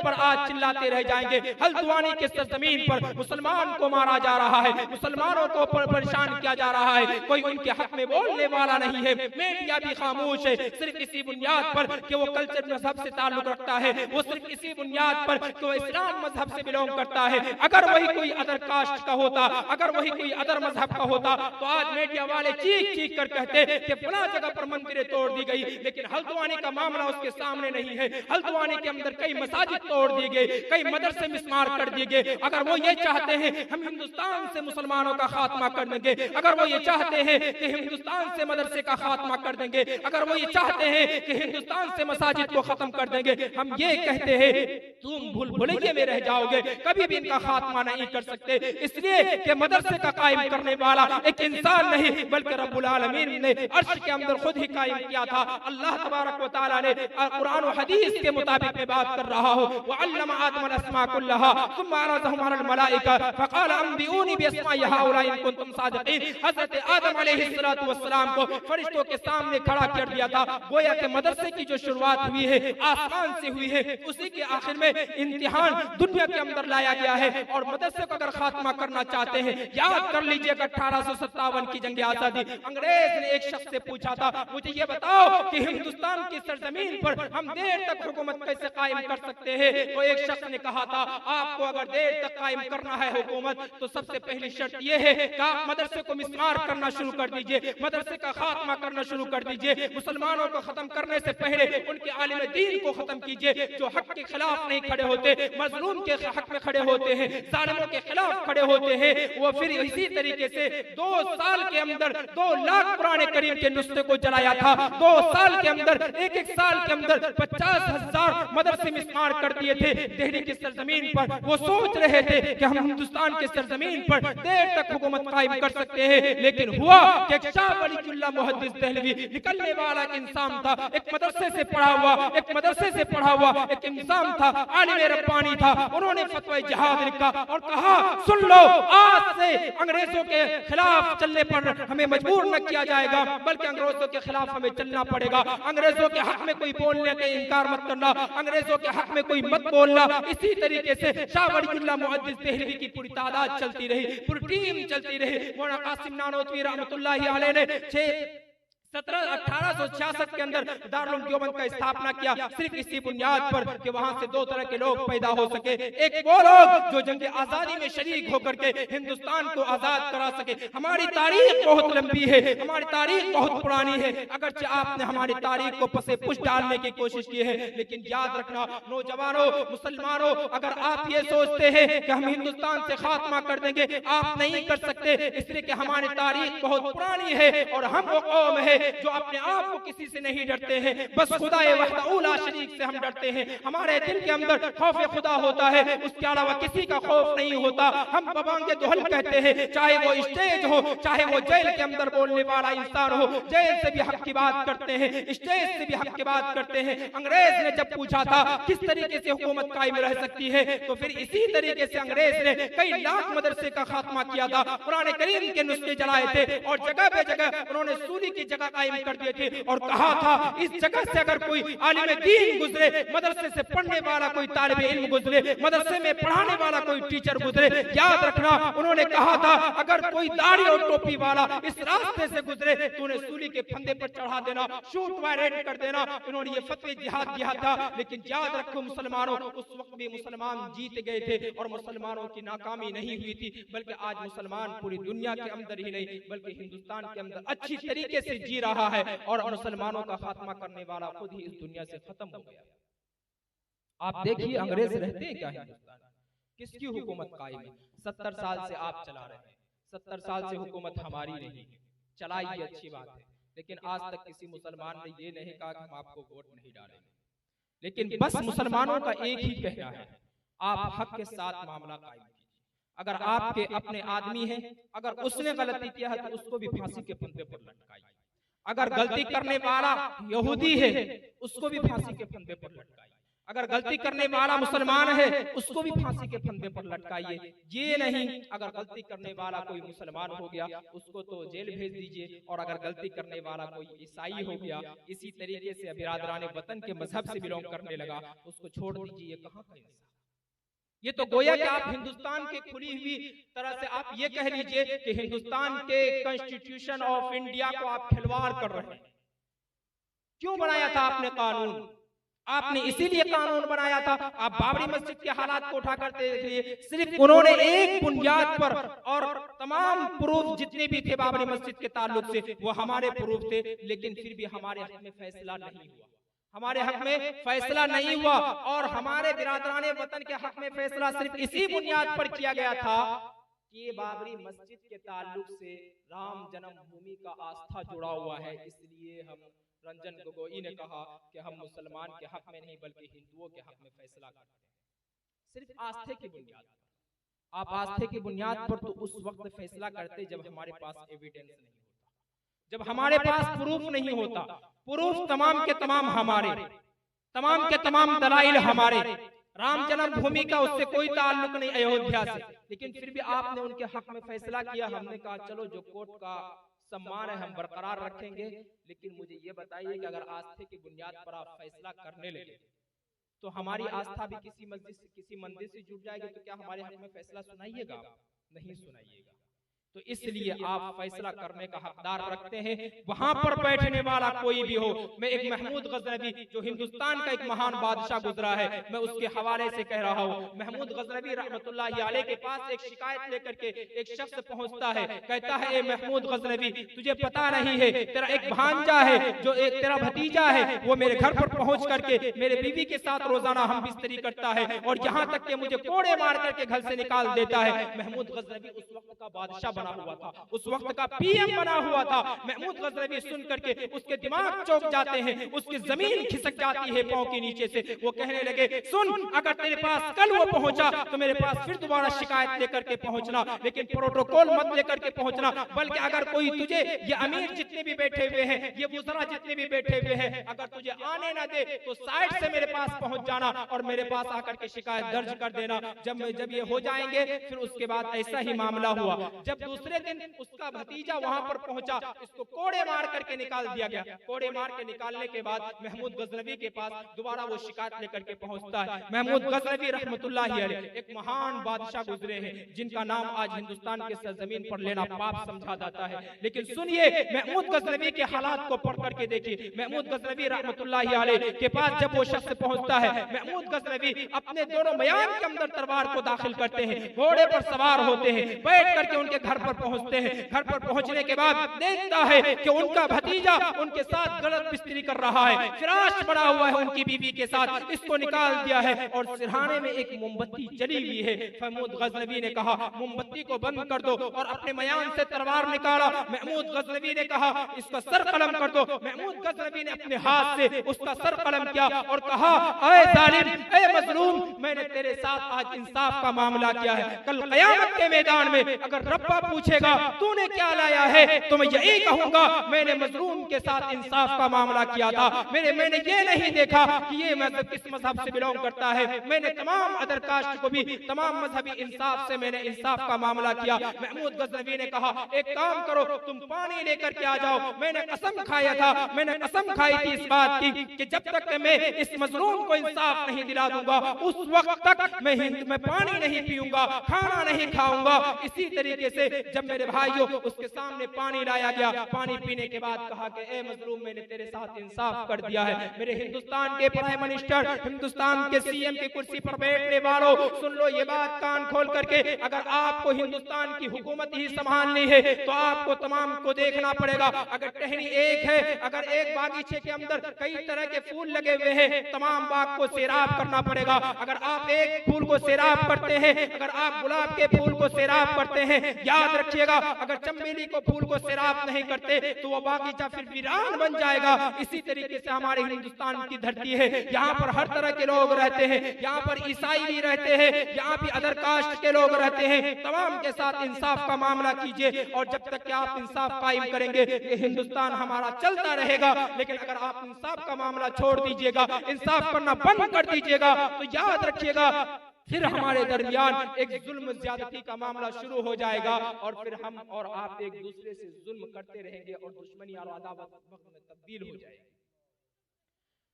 पर आज चिल्लाते रह जाएंगे। हल्द्वानी के सरजमीन पर मुसलमान को मारा जा रहा है, मुसलमानों को परेशान किया जा रहा है, कोई उनके हक में बोलने वाला नहीं है। मीडिया भी खामोश है, सिर्फ इसी बुनियाद पर कि वो कल्चर मजहब से ताल्लुक रखता है, वो सिर्फ इसी बुनियाद पर कि वो इस्लाम मजहब से बिलोंग करता है। अगर वही कोई अदर कास्ट का होता, अगर वही कोई अदर मजहब का होता तो आज मीडिया वाले चीख चीख कर कहते कि फला जगह पर मंदिरें तोड़ दी गई। लेकिन हल्द्वानी का मामला उसके सामने नहीं है। हल्द्वानी के अंदर कई मसाजिद तोड़ दिए गए, कई मदरसे मिस्मार कर दिए गए। अगर वो ये चाहते हैं हम हिंदुस्तान से मुसलमानों का खात्मा कर देंगे, अगर वो ये चाहते हैं कि हिंदुस्तान से मदरसे का खात्मा कर देंगे, अगर वो ये चाहते हैं कि हिंदुस्तान से मसाजिद को खत्म कर देंगे, हम ये कहते हैं तुम भूल-भुलैये में रह जाओगे, कभी भी इनका खात्मा नहीं कर सकते। इसलिए कि मदरसे का कायम करने वाला एक इंसान नहीं बल्कि रब्बुल आलमीन ने अर्श के अंदर खुद ही कायम किया था। अल्लाह तबारक व तआला ने कुरान और हदीस के मुताबिक मैं बात कर रहा हूं, व अल्लमा आदम अस्मा कुल्लहा सुम्मा अरज़हum अलल मलाइका फक़ाल अंबिऊनी बिअस्माइ हाउलाई इन कुंतुम सादिक़ीन। हजरत आदम अलैहिस्सलातु वस्सलाम को फरिश्तों के सामने खड़ा कर दिया था। गोया के मदरसे की जो शुरुआत हुई है आसमान से हुई है, उसी के आखिर में इम्तिहान दुनिया के अंदर लाया गया है। और मदरसे को अगर खात्मा करना चाहते हैं, याद कर लीजिएगा 1857 की जंग आजादी, अंग्रेज ने एक शख्स से पूछा था मुझे ये बताओ कि हिंदुस्तान की सरजमीन पर हम देर तक हुकूमत कैसे कायम कर सकते हैं। तो एक शख्स ने कहा था आपको अगर देर तक कायम करना है हुकूमत तो सबसे पहली शर्त यह है कि आप मदरसे को मिस्मार करना शुरू कर दीजिए, मदरसे का खात्मा करना शुरू कर दीजिए। मुसलमानों को खत्म करने से पहले उनके आलिम दीन को खत्म कीजिए जो हक के खिलाफ नहीं खड़े होते, मजलूम के हक में खड़े होते हैं, जालिमों के खिलाफ खड़े होते हैं। वो फिर इसी तरीके से 2 साल के अंदर 2 लाख कुरान करीम के नुस्खे को जलाया था। 2 साल के अंदर एक साल के अंदर 50,000 मदरसे मिस्मार कर दिए थे दिल्ली की सरजमीन पर। वो सोच रहे थे कि हम हिंदुस्तान के सरजमीन पर देर तक हुकूमत कायम कर सकते हैं। लेकिन हुआ कि शाह वलीउल्लाह मुहद्दिस दहलवी निकलने वाला एक इंसान था, एक मदरसे से पढ़ा हुआ, एक मदरसे से पढ़ा हुआ एक इंसान था, आलिम रब्बानी था। उन्होंने फतवा जिहाद लिखा और कहा सुन लो, आज से अंग्रेजों के खिलाफ चलने पर हमें मजबूर न किया जाएगा बल्कि अंग्रेजों के खिलाफ हमें चलना पड़ेगा। अंग्रेजों के हक में कोई बोलने का इनकार मत करना, अंग्रेजों के हक में कोई मत बोलना। इसी तरीके से शाह वलीउल्लाह मुहद्दिस दहलवी की पूरी तादाद चलती रही, पूरी टीम चलती रही। मौलाना कासिम नानोतवी रहमतुल्लाहि अलैह ने 1866 के अंदर दारुल उलूम देवबंद का स्थापना किया, सिर्फ इसी बुनियाद पर कि वहां से 2 तरह के लोग पैदा हो सके। एक वो लोग जो जंग आजादी में शरीक होकर के हिंदुस्तान को आजाद करा सके। हमारी तारीख बहुत लंबी है, हमारी तारीख बहुत पुरानी है, अगरचे आपने हमारी तारीख को पसे पुश डालने की कोशिश की है। लेकिन याद रखना नौजवानों, मुसलमानों, अगर आप ये सोचते हैं कि हम हिंदुस्तान से खात्मा कर देंगे, आप नहीं कर सकते। इसलिए कि हमारी तारीख बहुत पुरानी है और हम वो कौम है जो अपने आप को किसी से नहीं डरते हैं, बस खुदाए वहदहू ला शरीक से हम डरते हैं। हमारे दिल के अंदर खौफ खुदा होता है, उसके अलावा किसी का खौफ नहीं होता। हम बबांगे दुहल कहते हैं, चाहे वो स्टेज हो, चाहे वो जेल के अंदर बोलने वाला इंसान हो। जेल से भी हक की बात करते हैं, स्टेज से भी हक की बात करते हैं। अंग्रेज ने जब पूछा था किस तरीके से हुकूमत कायम रह सकती है, तो फिर इसी तरीके से अंग्रेज ने कई लाख मदरसे का खात्मा किया था, कुरान करीम के नुस्खे जलाए थे और जगह पे जगह उन्होंने सूली की जगह कायम कर दिए थे और कहा था इस जगह से अगर कोई आलिम दीन गुजरे, मदरसे से पढ़ने वाला कोई तालिब इल्म गुजरे, मदरसे में पढ़ाने वाला कोई टीचर गुजरे, याद रखना उन्होंने कहा था अगर कोई दाढ़ी और टोपी वाला इस रास्ते से गुजरे तो उन्हें सूली के फंदे पर चढ़ा देना, शूट वायरेट कर देना। उन्होंने ये फतवे जिहाद दिया था। लेकिन याद रखो मुसलमानों, उस वक्त भी मुसलमान जीत गए थे और मुसलमानों की नाकामी नहीं हुई थी, बल्कि आज मुसलमान पूरी दुनिया के अंदर ही नहीं बल्कि हिंदुस्तान के अंदर अच्छी तरीके से जी रहा है और मुसलमानों का खात्मा करने वाला खुद ही इस दुनिया से खत्म हो गया। आप देखिए अंग्रेज रहते हैं क्या हिंदुस्तान, किसकी हुकूमत कायम है? 70 साल से आप चला रहे हैं, 70 साल से हुकूमत हमारी नहीं है, चलाई अच्छी बात है। लेकिन आज तक किसी मुसलमान ने ये नहीं कहा कि हम आपको वोट नहीं डालेंगे। लेकिन बस मुसलमानों का एक ही कहना है, आप हक के साथ मामला कायम कीजिए। अगर आपके अपने आदमी है, अगर उसने गलती किया है तो उसको भी फांसी के फंदे पर लटकाइए। अगर गलती करने वाला यहूदी है उसको भी फांसी के फंदे पर लटकाइए। अगर गलती करने वाला मुसलमान है उसको भी फांसी के फंदे पर लटकाइए। ये नहीं अगर गलती करने वाला कोई मुसलमान हो गया उसको तो जेल भेज दीजिए, और अगर गलती करने वाला कोई ईसाई हो गया, इसी तरीके से बिरादरान वतन के मजहब से बिलोंग करने लगा, उसको छोड़ दीजिए। ये कहाँ का इंसाफ? ये तो गोया कि आप हिंदुस्तान के खुली हुई तरह से आप ये कह लीजिए कि हिंदुस्तान के कॉन्स्टिट्यूशन ऑफ इंडिया को आप खिलवाड़ कर रहे हैं। क्यों बनाया था आपने कानून? आपने इसीलिए कानून बनाया था। आप बाबरी मस्जिद के हालात को उठा करते देखिए, सिर्फ उन्होंने एक बुनियाद पर, और तमाम प्रूफ जितने भी थे बाबरी मस्जिद के ताल्लुक से वो हमारे प्रूफ थे, लेकिन फिर भी हमारे हक में फैसला नहीं हुआ। हमारे हक में फैसला नहीं हुआ, और हमारे बिरादराने वतन के हक में फैसला सिर्फ इसी बुनियाद पर किया गया था कि बाबरी मस्जिद के ताल्लुक से राम जन्मभूमि का आस्था जुड़ा हुआ है। इसलिए हम रंजन गोगोई ने कहा कि हम मुसलमान के हक में नहीं बल्कि हिंदुओं के हक में फैसला करते हैं, सिर्फ आस्थे की बुनियाद पर। आप आस्थे की बुनियाद पर तो उस वक्त फैसला करते जब हमारे पास एविडेंस नहीं होता, जब हमारे पास प्रूफ नहीं होता। प्रूफ तमाम के तमाम हमारे, तमाम के तमाम दलाइल हमारे। राम जन्मभूमि का उससे कोई ताल्लुक नहीं, अयोध्या से, लेकिन फिर भी आपने उनके हक में फैसला किया। हमने कहा चलो जो कोर्ट का सम्मान है हम बरकरार रखेंगे, लेकिन मुझे ये बताइए कि अगर आस्थे की बुनियाद पर आप फैसला करने लगे तो हमारी आस्था भी किसी मस्जिद से, किसी मंदिर से जुड़ जाएगी, तो क्या हमारे हक में फैसला सुनाइएगा? नहीं सुनाइएगा। तो इसलिए आप फैसला करने का हकदार रखते हैं, वहां पर बैठने वाला कोई भी हो। मैं एक महमूद गजनवी जो हिंदुस्तान का एक महान बादशाह गुजरा है, मैं उसके हवाले से कह रहा हूँ। महमूद गजनवी रहमतुल्लाहि अलैह के पास एक शिकायत लेकर के एक शख्स पहुंचता है, कहता है ए महमूद गजनवी, तुझे पता नहीं है तेरा एक भांजा है, जो एक तेरा भतीजा है, वो मेरे घर पर पहुंच करके मेरे बीवी के साथ रोजाना हम बिस्तरी करता है, और यहाँ तक कि मुझे कोड़े मार करके घर से निकाल देता है। महमूद गजनवी उस वक्त का बादशाह हुआ था, उस वक्त का पीएम बना हुआ था। महमूद गजनवी सुन करके उसके दिमाग चौंक जाते हैं, उसकी जमीन खिसक जाती है पांव के नीचे से। वो कहने लगे सुन, अगर तेरे पास कल वो पहुंचा तो मेरे पास फिर दोबारा शिकायत लेकर के पहुंचना, लेकिन प्रोटोकॉल मत लेकर के पहुंचना, बल्कि अगर कोई तुझे, ये अमीर जितने भी बैठे हुए हैं, ये वुज़रा जितने भी बैठे हुए हैं, अगर तुझे आने ना दे तो साइड से मेरे पास पहुंच जाना और मेरे पास आकर के शिकायत दर्ज कर देना। जब ये हो जाएंगे फिर उसके बाद ऐसा ही मामला हुआ। जब दूसरे दिन उसका भतीजा वहां पर पहुंचा, इसको कोड़े मार करके निकाल दिया गया। कोड़े मार के निकालने के बाद महमूद गजनवी के पास दोबारा वो शिकायत लेकर के पहुंचता है। महमूद गजनवी रहमतुल्लाहि अलैह एक महान बादशाह गुजरे हैं, जिनका नाम आज हिंदुस्तान के सरजमीन पर लेना पाप समझा जाता है। लेकिन सुनिए, महमूद गजनवी के हालात को पढ़ करके देखिए। महमूद गजनवी रहमतुल्लाहि अलैह के पास जब वो शख्स पहुंचता है, महमूद गजनवी अपने दोनों मयान के अंदर तलवार को दाखिल करते हैं, घोड़े पर सवार होते हैं, बैठ करके उनके घर पर पहुंचते हैं। घर पर पहुंचने के बाद देखता है कि उनका भतीजा उनके साथ गलत बिस्तरी कर रहा है, फिराश बना हुआ है उनकी बीवी के साथ, इसको निकाल दिया है और सिरहाने में एक मोमबत्ती जली हुई है। महमूद गजनवी ने कहा मोमबत्ती को बंद कर दो, और अपने मयान से तलवार निकाला। महमूद गजनवी ने कहा इसका सर कलम कर दो। महमूद गजनवी ने अपने हाथ से उसका सर कलम किया और कहा ऐ जालिम, ऐ मजलूम, मैंने तेरे साथ आज इंसाफ का मामला किया है। कल क़यामत के मैदान में अगर रब्बा पूछेगा तूने क्या लाया है तो मैं यही कहूंगा मैंने मजलूम के साथ इंसाफ का मामला किया था। मैंने ये नहीं देखा कि ये मजहब किस मजहब से बिलोंग करता है। मैंने तमाम अदर कास्ट को भी तमाम मजहबी इंसाफ से मैंने इंसाफ का मामला किया। महमूद गजनवी ने कहा एक काम करो, तुम पानी लेकर के आ जाओ। मैंने कसम खाया था, मैंने कसम खाई थी इस बात की कि जब तक मैं इस मजलूम को इंसाफ नहीं दिला दूंगा उस वक्त तक मैं पानी नहीं पीऊंगा, खाना नहीं खाऊंगा। इसी तरीके से जब मेरे भाइयों उसके सामने पानी लाया गया, पानी पीने के बाद कहा कि ए मजलूम, मैंने तेरे साथ इंसाफ कर दिया है। मेरे हिंदुस्तान के प्राइम मिनिस्टर, हिंदुस्तान के सीएम की कुर्सी पर बैठने वालों, सुन लो ये बात कान खोल करके। अगर आपको हिंदुस्तान की हुकूमत ही संभालनी है तो आपको तमाम को देखना पड़ेगा। अगर टहनी एक है, अगर एक बागीचे के अंदर कई तरह के फूल लगे हुए हैं, तमाम बाग को सैराब करना पड़ेगा। देगा। अगर आप एक फूल को सैराब करते हैं, अगर आप गुलाब के फूल को सैराब करते हैं, याद रखिएगा अगर चमेली को फूल को सैराब नहीं करते तो वो बागीचा फिर वीरान बन जाएगा। इसी तरीके से हमारे हिंदुस्तान की धरती है, यहाँ पर हर तरह के लोग रहते हैं, यहाँ पर ईसाई भी रहते हैं, यहाँ भी अदर कास्ट के लोग रहते हैं। तमाम के साथ इंसाफ का मामला कीजिए और जब तक कि आप इंसाफ कायम करेंगे ये हिंदुस्तान हमारा चलता रहेगा। लेकिन अगर आप इंसाफ का मामला छोड़ दीजिएगा, इंसाफ करना बंद कर दीजिएगा तो याद रखिएगा फिर हमारे दरमियान एक जुल्म ज्यादती का मामला शुरू हो जाएगा और फिर हम और आप एक दूसरे से जुल्म करते रहेंगे और दुश्मनी और अदावत वक्त में तब्दील हो जाएगी।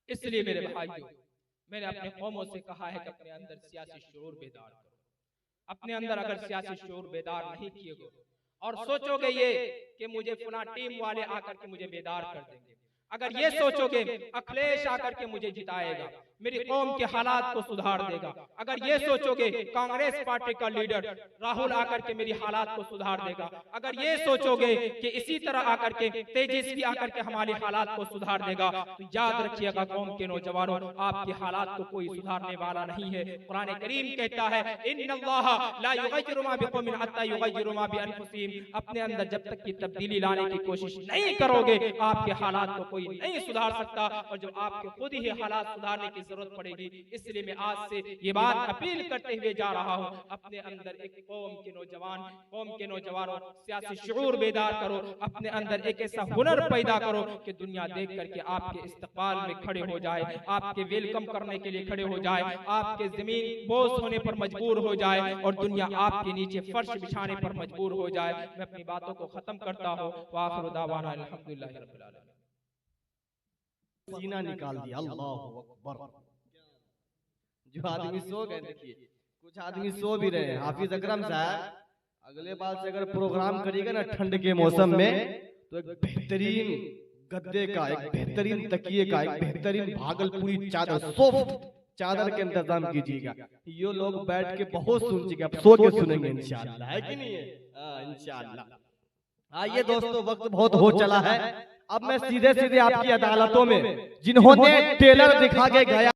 इसलिए मेरे भाइयों, मैंने अपने कौमों से कहा है कि अपने अंदर सियासी शऊर बेदार करो। अपने अंदर अगर सियासी शऊर बेदार नहीं किए और सोचोगे ये कि मुझे फुला टीम वाले आकर के मुझे बेदार कर देंगे, अगर ये सोचोगे अखिलेश आकर के मुझे जिताएगा, मेरी कौम के हालात को सुधार देगा, अगर ये सोचोगे कांग्रेस पार्टी का लीडर राहुल आकर के मेरी हालात को सुधार देगा, अगर ये सोचोगे कि इसी तरह आकर के तेजस्वी आकर के हमारे हालात को सुधार देगा, तो याद रखिएगा कौम के नौजवानों, आपके हालात को कोई सुधारने वाला नहीं है। कुरान करीम कहता है इन्नल्लाह ला युगय्यिरु मा बिक़ौमिन हत्ता युगय्यिरु मा बिअनफुसिहिम। अपने अंदर जब तक की तब्दीली लाने की कोशिश नहीं करोगे आपके हालात को कोई नहीं सुधार सकता और जो आपके खुद ही हालात सुधारने की जरूरत पड़ेगी। इसलिए मैं आज से ये बात अपील करते हुए जा रहा हूँ, अपने अंदर एक कौम के नौजवानों सियासी शऊर बेदार करो, अपने अंदर एक ऐसा हुनर पैदा करो कि दुनिया देख करके आपके इस्तकबाल में खड़े हो जाए, आपके वेलकम करने के लिए खड़े हो जाए, आपके जमीन बोझ होने पर मजबूर हो जाए और दुनिया आपके नीचे फर्श बिछाने पर मजबूर हो जाए। मैं अपनी बातों को खत्म करता हूँ। वाखिरु दावाना अल्हम्दुलिल्लाहि रब्बिल आलमीन। सीना निकाल दिया, अल्लाहु अकबर। जो आदमी सो गए, देखिए कुछ आदमी सो भी रहे हैं। हाफिज अकरम साहब अगले बार से अगर प्रोग्राम करिएगा ना ठंड के मौसम में तो एक बेहतरीन गद्दे का, एक बेहतरीन तकिए का, एक बेहतरीन भागलपुरी चादर, सॉफ्ट चादर के इंतजाम कीजिएगा। ये लोग बैठ के बहुत सुन चुके, अब सो के सुनेंगे इंशाअल्लाह, है कि नहीं है? इंशाअल्लाह। आइए दोस्तों, वक्त बहुत हो चला है। अब मैं सीधे सीधे आपकी अदालतों में जिन्होंने टेलर दिखा के गया